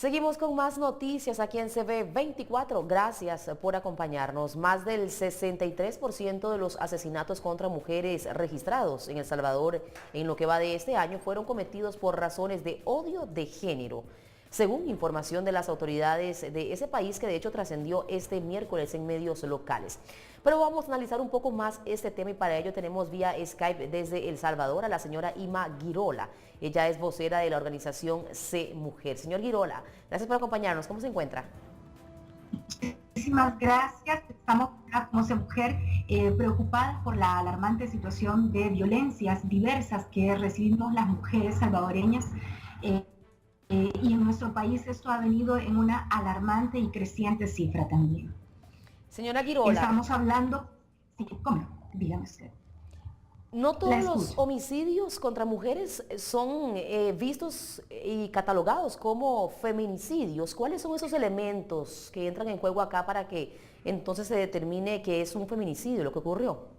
Seguimos con más noticias aquí en CB24. Gracias por acompañarnos. Más del 63% de los asesinatos contra mujeres registrados en El Salvador en lo que va de este año fueron cometidos por razones de odio de género, según información de las autoridades de ese país, que de hecho trascendió este miércoles en medios locales. Pero vamos a analizar un poco más este tema y para ello tenemos vía Skype desde El Salvador a la señora Ima Girola. Ella es vocera de la organización C Mujer. Señor Girola, gracias por acompañarnos. ¿Cómo se encuentra? Muchísimas gracias. Estamos como C Mujer preocupadas por la alarmante situación de violencias diversas que recibimos las mujeres salvadoreñas. Y en nuestro país esto ha venido en una alarmante y creciente cifra también. Señora Girola. Estamos hablando... Sí, ¿cómo? Dígame usted. No todos los homicidios contra mujeres son vistos y catalogados como feminicidios. ¿Cuáles son esos elementos que entran en juego acá para que entonces se determine que es un feminicidio lo que ocurrió?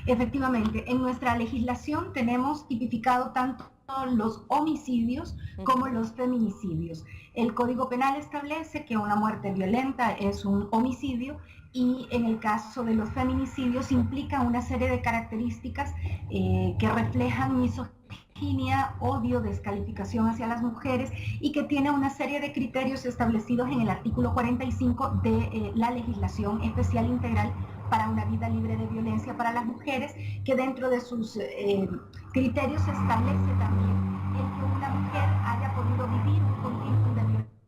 Efectivamente, en nuestra legislación tenemos tipificado tanto los homicidios como los feminicidios. El Código Penal establece que una muerte violenta es un homicidio y en el caso de los feminicidios implica una serie de características que reflejan misoginia, odio, descalificación hacia las mujeres y que tiene una serie de criterios establecidos en el artículo 45 de la legislación especial integral para una vida libre de violencia para las mujeres, que dentro de sus criterios establece también el que una mujer haya podido vivir un continuum de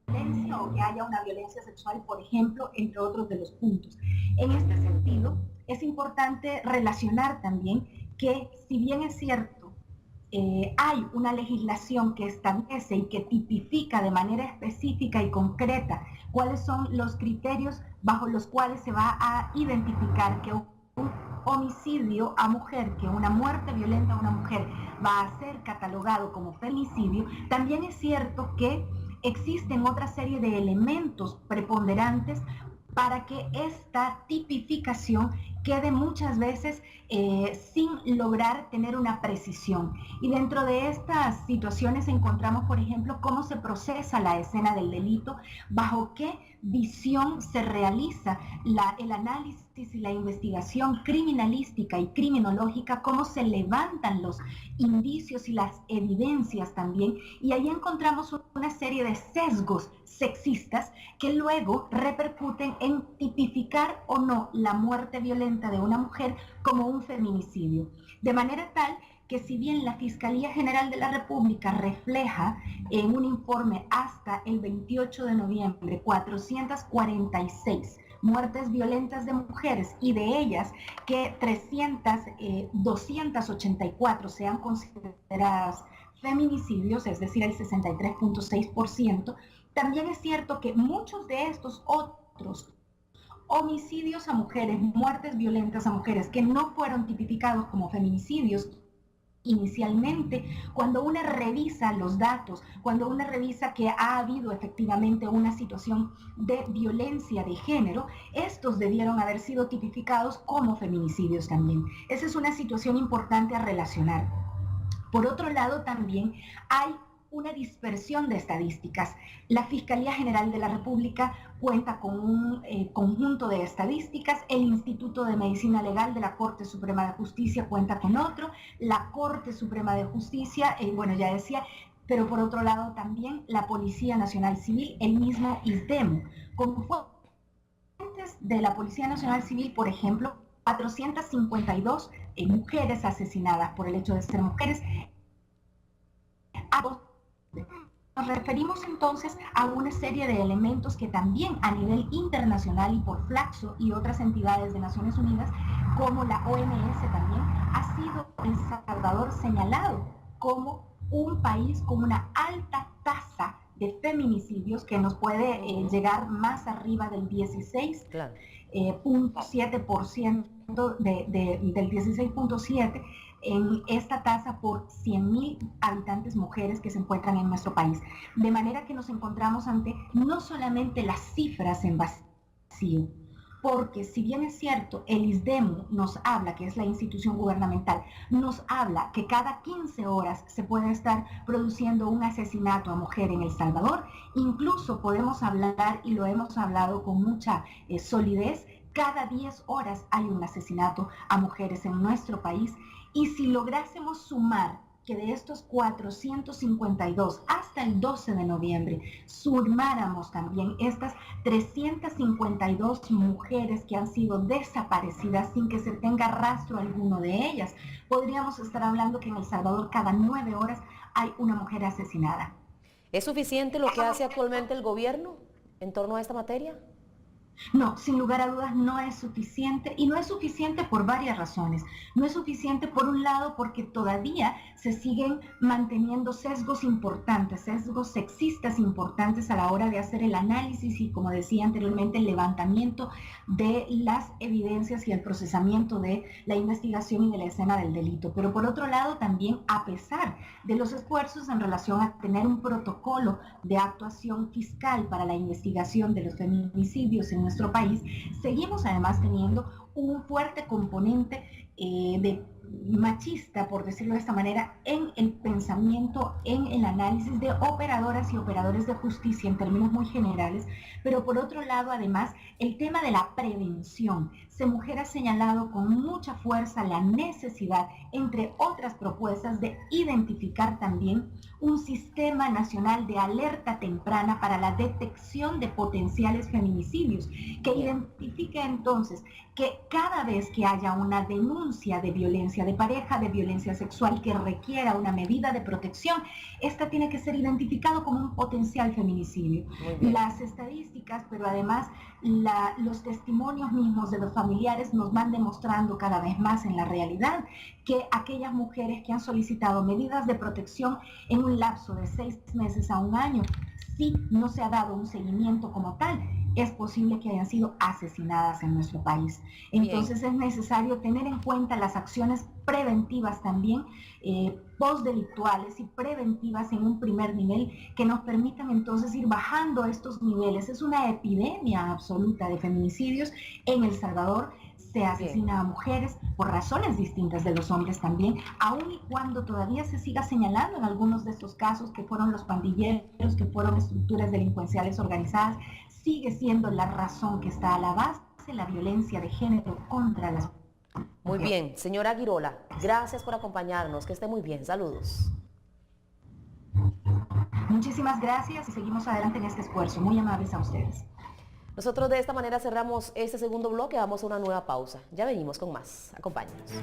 violencia o que haya una violencia sexual, por ejemplo, entre otros de los puntos. En este sentido, es importante relacionar también que, si bien es cierto, hay una legislación que establece y que tipifica de manera específica y concreta cuáles son los criterios bajo los cuales se va a identificar que un homicidio a mujer, que una muerte violenta a una mujer va a ser catalogado como feminicidio, también es cierto que existen otra serie de elementos preponderantes para que esta tipificación quede muchas veces sin lograr tener una precisión. Y dentro de estas situaciones encontramos, por ejemplo, cómo se procesa la escena del delito, bajo qué visión se realiza el análisis y la investigación criminalística y criminológica, cómo se levantan los indicios y las evidencias también. Y ahí encontramos una serie de sesgos sexistas que luego repercuten en tipificar o no la muerte violenta de una mujer como un feminicidio. De manera tal que, si bien la Fiscalía General de la República refleja en un informe hasta el 28 de noviembre 446 muertes violentas de mujeres y de ellas que 284 sean consideradas feminicidios, es decir, el 63.6%, también es cierto que muchos de estos otros homicidios a mujeres, muertes violentas a mujeres que no fueron tipificados como feminicidios inicialmente, cuando uno revisa los datos, cuando uno revisa que ha habido efectivamente una situación de violencia de género, estos debieron haber sido tipificados como feminicidios también. Esa es una situación importante a relacionar. Por otro lado, también hay una dispersión de estadísticas. La Fiscalía General de la República cuenta con un conjunto de estadísticas, el Instituto de Medicina Legal de la Corte Suprema de Justicia cuenta con otro, la Corte Suprema de Justicia, bueno, ya decía, pero por otro lado también la Policía Nacional Civil, el mismo ISDEMU. Como fuentes de la Policía Nacional Civil, por ejemplo, 452 mujeres asesinadas por el hecho de ser mujeres. Nos referimos entonces a una serie de elementos que también a nivel internacional y por Flaxo y otras entidades de Naciones Unidas, como la OMS también, ha sido El Salvador señalado como un país con una alta tasa de feminicidios que nos puede llegar más arriba del 16.7% del 16.7% en esta tasa por 100.000 habitantes mujeres que se encuentran en nuestro país. De manera que nos encontramos ante no solamente las cifras en vacío, porque si bien es cierto, el ISDEMU nos habla, que es la institución gubernamental, nos habla que cada 15 horas se puede estar produciendo un asesinato a mujer en El Salvador, incluso podemos hablar, y lo hemos hablado con mucha solidez, cada 10 horas hay un asesinato a mujeres en nuestro país, y si lográsemos sumar que de estos 452 hasta el 12 de noviembre sumáramos también estas 352 mujeres que han sido desaparecidas sin que se tenga rastro alguno de ellas, podríamos estar hablando que en El Salvador cada 9 horas hay una mujer asesinada. ¿Es suficiente lo que hace actualmente el gobierno en torno a esta materia? No, sin lugar a dudas no es suficiente, y no es suficiente por varias razones. No es suficiente por un lado porque todavía se siguen manteniendo sesgos importantes, sesgos sexistas importantes a la hora de hacer el análisis y, como decía anteriormente, el levantamiento de las evidencias y el procesamiento de la investigación y de la escena del delito. Pero por otro lado también, a pesar de los esfuerzos en relación a tener un protocolo de actuación fiscal para la investigación de los feminicidios en nuestro país, seguimos además teniendo un fuerte componente de machista, por decirlo de esta manera, en el pensamiento, en el análisis de operadoras y operadores de justicia en términos muy generales, pero por otro lado, además, el tema de la prevención. Mujer ha señalado con mucha fuerza la necesidad, entre otras propuestas, de identificar también un sistema nacional de alerta temprana para la detección de potenciales feminicidios, que identifique entonces que cada vez que haya una denuncia de violencia de pareja, de violencia sexual que requiera una medida de protección, esta tiene que ser identificado como un potencial feminicidio. Las estadísticas, pero además los testimonios mismos de los familiares nos van demostrando cada vez más en la realidad que aquellas mujeres que han solicitado medidas de protección en un lapso de 6 meses a un año, si no se ha dado un seguimiento como tal, es posible que hayan sido asesinadas en nuestro país. Entonces es necesario tener en cuenta las acciones preventivas también, postdelictuales y preventivas en un primer nivel, que nos permitan entonces ir bajando estos niveles. Es una epidemia absoluta de feminicidios en El Salvador. Se asesina a mujeres por razones distintas de los hombres también, aun y cuando todavía se siga señalando en algunos de estos casos que fueron los pandilleros, que fueron estructuras delincuenciales organizadas, sigue siendo la razón que está a la base de la violencia de género contra las mujeres. Muy bien, señora Girola, gracias por acompañarnos, que esté muy bien, saludos. Muchísimas gracias y seguimos adelante en este esfuerzo, muy amables a ustedes. Nosotros de esta manera cerramos este segundo bloque, vamos a una nueva pausa. Ya venimos con más. Acompáñenos.